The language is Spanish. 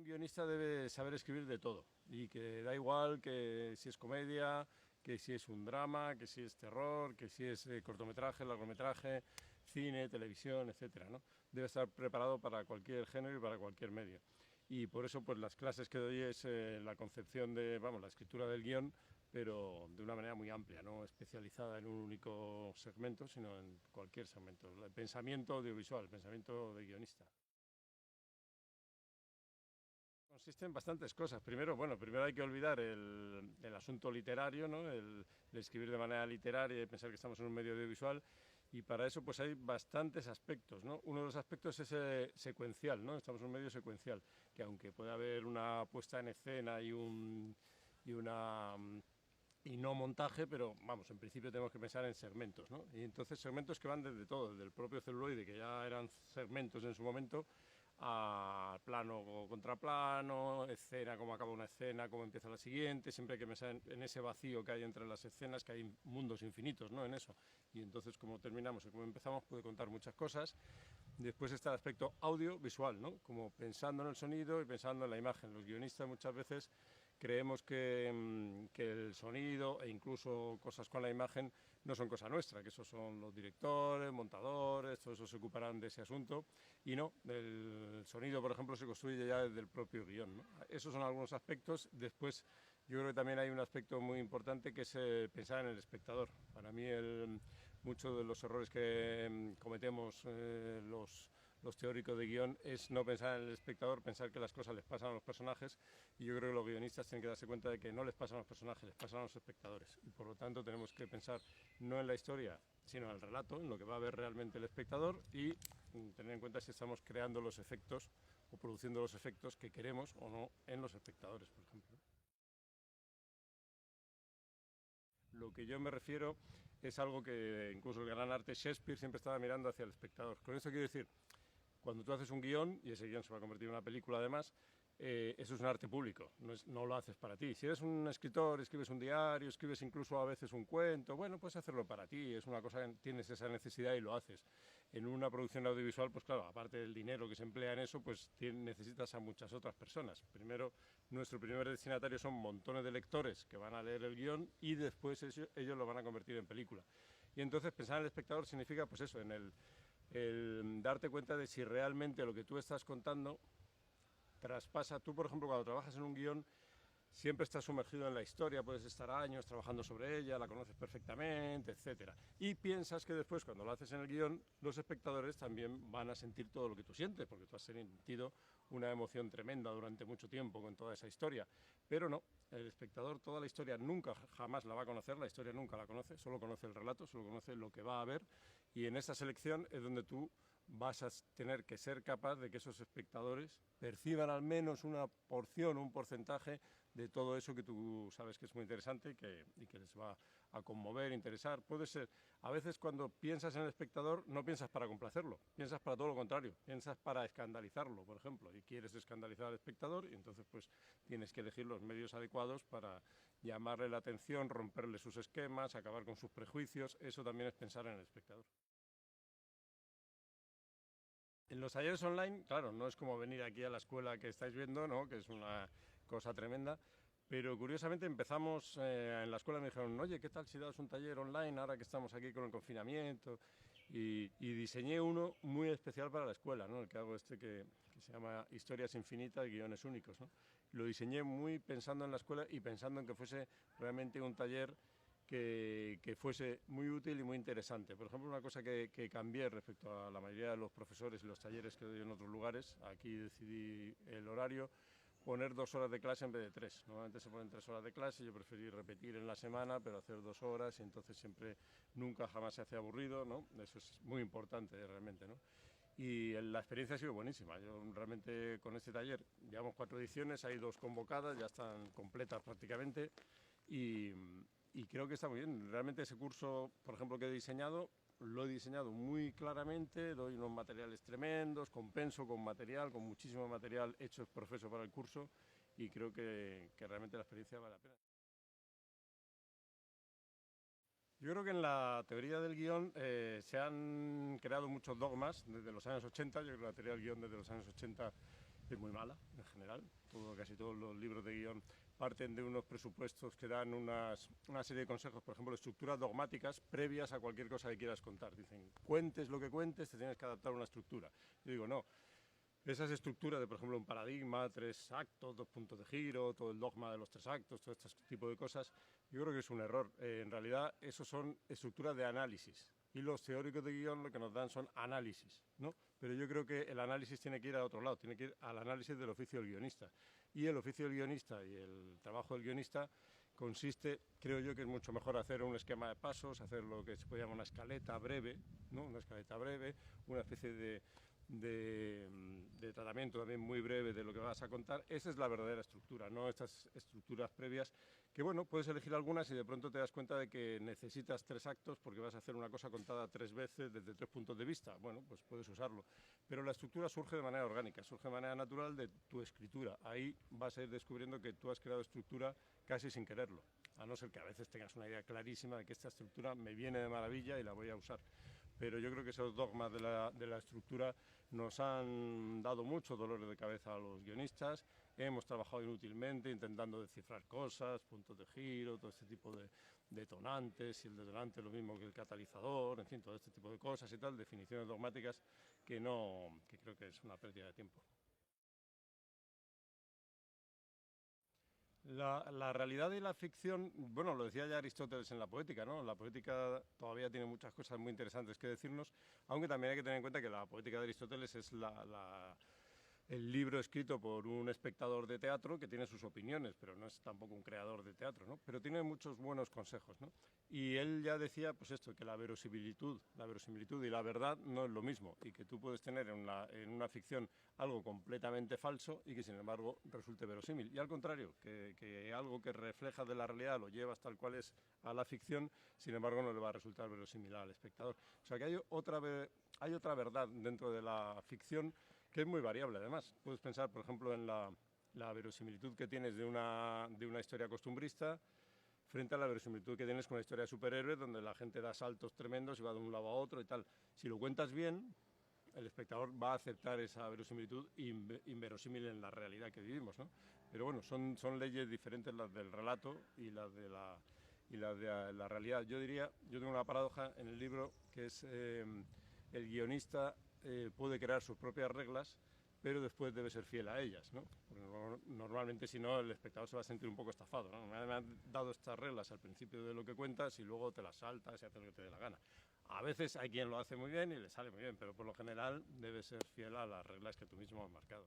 Un guionista debe saber escribir de todo y que da igual que si es comedia, que si es un drama, que si es terror, que si es cortometraje, largometraje, cine, televisión, etcétera, ¿no? Debe estar preparado para cualquier género y para cualquier medio. Y por eso pues las clases que doy es la concepción de, vamos, la escritura del guión, pero de una manera muy amplia, no especializada en un único segmento, sino en cualquier segmento. El pensamiento audiovisual, el pensamiento de guionista. Consiste en bastantes cosas. Primero, bueno, primero hay que olvidar el asunto literario, ¿no? El escribir de manera literaria y pensar que estamos en un medio audiovisual. Y para eso pues hay bastantes aspectos, ¿no? Uno de los aspectos es secuencial, ¿no? Estamos en un medio secuencial, que aunque puede haber una puesta en escena y una y no montaje, pero vamos, en principio tenemos que pensar en segmentos, ¿no? Y entonces segmentos que van desde todo, desde el propio celuloide, que ya eran segmentos en su momento, a plano contra plano, escena, cómo acaba una escena, cómo empieza la siguiente, siempre hay que pensar en ese vacío que hay entre las escenas, que hay mundos infinitos, ¿no? En eso. Y entonces, como terminamos y como empezamos, puede contar muchas cosas. Después está el aspecto audiovisual, ¿no? Como pensando en el sonido y pensando en la imagen. Los guionistas muchas veces creemos que el sonido e incluso cosas con la imagen no son cosa nuestra, que esos son los directores, montadores, todos esos se ocuparán de ese asunto. Y no, el sonido, por ejemplo, se construye ya desde el propio guión, ¿no? Esos son algunos aspectos. Después, yo creo que también hay un aspecto muy importante que es pensar en el espectador. Para mí, muchos de los errores que cometemos los teóricos de guión es no pensar en el espectador, pensar que las cosas les pasan a los personajes, y yo creo que los guionistas tienen que darse cuenta de que no les pasan a los personajes, les pasan a los espectadores, y por lo tanto tenemos que pensar no en la historia, sino en el relato, en lo que va a ver realmente el espectador, y tener en cuenta si estamos creando los efectos o produciendo los efectos que queremos o no en los espectadores, por ejemplo. Lo que yo me refiero es algo que incluso el gran arte Shakespeare siempre estaba mirando hacia el espectador. Con esto quiero decir, cuando tú haces un guión, y ese guión se va a convertir en una película además, eso es un arte público, no lo haces para ti. Si eres un escritor, escribes un diario, escribes incluso a veces un cuento, bueno, puedes hacerlo para ti, es una cosa que tienes esa necesidad y lo haces. En una producción audiovisual, pues claro, aparte del dinero que se emplea en eso, pues necesitas a muchas otras personas. Primero, nuestro primer destinatario son montones de lectores que van a leer el guión y después ellos lo van a convertir en película. Y entonces pensar en el espectador significa, pues eso, en el darte cuenta de si realmente lo que tú estás contando traspasa. Tú, por ejemplo, cuando trabajas en un guión, siempre estás sumergido en la historia, puedes estar años trabajando sobre ella, la conoces perfectamente, etcétera. Y piensas que después, cuando lo haces en el guión, los espectadores también van a sentir todo lo que tú sientes, porque tú has sentido una emoción tremenda durante mucho tiempo con toda esa historia. Pero no, el espectador toda la historia nunca, jamás la va a conocer, la historia nunca la conoce, solo conoce el relato, solo conoce lo que va a ver, y en esa selección es donde tú vas a tener que ser capaz de que esos espectadores perciban al menos una porción, un porcentaje de todo eso que tú sabes que es muy interesante y que les va a conmover, interesar. Puede ser, a veces cuando piensas en el espectador no piensas para complacerlo, piensas para todo lo contrario, piensas para escandalizarlo, por ejemplo, y quieres escandalizar al espectador y entonces pues tienes que elegir los medios adecuados para llamarle la atención, romperle sus esquemas, acabar con sus prejuicios. Eso también es pensar en el espectador. En los talleres online, claro, no es como venir aquí a la escuela que estáis viendo, ¿no? Que es una cosa tremenda. Pero curiosamente empezamos en la escuela, me dijeron, oye, ¿qué tal si das un taller online ahora que estamos aquí con el confinamiento? Y diseñé uno muy especial para la escuela, ¿no? El que hago que se llama Historias Infinitas, Guiones Únicos, ¿no? Lo diseñé muy pensando en la escuela y pensando en que fuese realmente un taller que fuese muy útil y muy interesante. Por ejemplo, una cosa que cambié respecto a la mayoría de los profesores y los talleres que doy en otros lugares, aquí decidí el horario, poner 2 horas de clase en vez de 3. Normalmente se ponen 3 horas de clase, yo preferí repetir en la semana, pero hacer 2 horas, y entonces siempre, nunca jamás se hace aburrido, ¿no? Eso es muy importante realmente, ¿no? Y la experiencia ha sido buenísima. Yo realmente con este taller llevamos 4 ediciones, hay 2 convocadas, ya están completas prácticamente, y, y creo que está muy bien. Realmente ese curso, por ejemplo, que he diseñado, lo he diseñado muy claramente, doy unos materiales tremendos, compenso con material, con muchísimo material hecho profeso para el curso, y creo que realmente la experiencia vale la pena. Yo creo que en la teoría del guión se han creado muchos dogmas desde los años 80. Yo creo que la teoría del guión desde los años 80 es muy mala en general. Casi todos los libros de guión parten de unos presupuestos que dan una serie de consejos, por ejemplo, estructuras dogmáticas previas a cualquier cosa que quieras contar. Dicen, cuentes lo que cuentes, te tienes que adaptar a una estructura. Yo digo, no. Esas estructuras de, por ejemplo, un paradigma, 3 actos, 2 puntos de giro, todo el dogma de los 3 actos, todo este tipo de cosas, yo creo que es un error. En realidad, eso son estructuras de análisis. Y los teóricos de guión lo que nos dan son análisis, ¿no? Pero yo creo que el análisis tiene que ir a otro lado, tiene que ir al análisis del oficio del guionista. Y el oficio del guionista y el trabajo del guionista consiste, creo yo, que es mucho mejor hacer un esquema de pasos, hacer lo que se puede llamar una escaleta breve, ¿no? Una escaleta breve, una especie de tratamiento también muy breve de lo que vas a contar. Esa es la verdadera estructura, no estas estructuras previas que, bueno, puedes elegir algunas y de pronto te das cuenta de que necesitas 3 actos porque vas a hacer una cosa contada 3 veces desde 3 puntos de vista. Bueno, pues puedes usarlo. Pero la estructura surge de manera orgánica, surge de manera natural de tu escritura. Ahí vas a ir descubriendo que tú has creado estructura casi sin quererlo, a no ser que a veces tengas una idea clarísima de que esta estructura me viene de maravilla y la voy a usar. Pero yo creo que esos dogmas de la estructura nos han dado muchos dolores de cabeza a los guionistas. Hemos trabajado inútilmente intentando descifrar cosas, puntos de giro, todo este tipo de detonantes, y el detonante es lo mismo que el catalizador, en fin, todo este tipo de cosas y tal, definiciones dogmáticas que creo que es una pérdida de tiempo. La realidad y la ficción, bueno, lo decía ya Aristóteles en la poética, ¿no? La poética todavía tiene muchas cosas muy interesantes que decirnos, aunque también hay que tener en cuenta que la poética de Aristóteles es el libro escrito por un espectador de teatro que tiene sus opiniones, pero no es tampoco un creador de teatro, ¿no? Pero tiene muchos buenos consejos, ¿no? Y él ya decía, pues esto, que la verosimilitud y la verdad no es lo mismo, y que tú puedes tener en una ficción algo completamente falso y que sin embargo resulte verosímil. Y al contrario, que algo que refleja de la realidad lo llevas tal cual es a la ficción, sin embargo no le va a resultar verosímil al espectador. O sea que hay otra verdad dentro de la ficción que es muy variable además. Puedes pensar, por ejemplo, en la verosimilitud que tienes de una historia costumbrista frente a la verosimilitud que tienes con una historia de superhéroes donde la gente da saltos tremendos y va de un lado a otro y tal. Si lo cuentas bien, el espectador va a aceptar esa verosimilitud inverosímil en la realidad que vivimos, ¿no? Pero bueno, son leyes diferentes las del relato y las de la realidad. Yo tengo una paradoja en el libro que es el guionista puede crear sus propias reglas, pero después debe ser fiel a ellas, ¿no? Porque normalmente, si no, el espectador se va a sentir un poco estafado, ¿no? Me han dado estas reglas al principio de lo que cuentas y luego te las saltas y haces lo que te dé la gana. A veces hay quien lo hace muy bien y le sale muy bien, pero por lo general debe ser fiel a las reglas que tú mismo has marcado.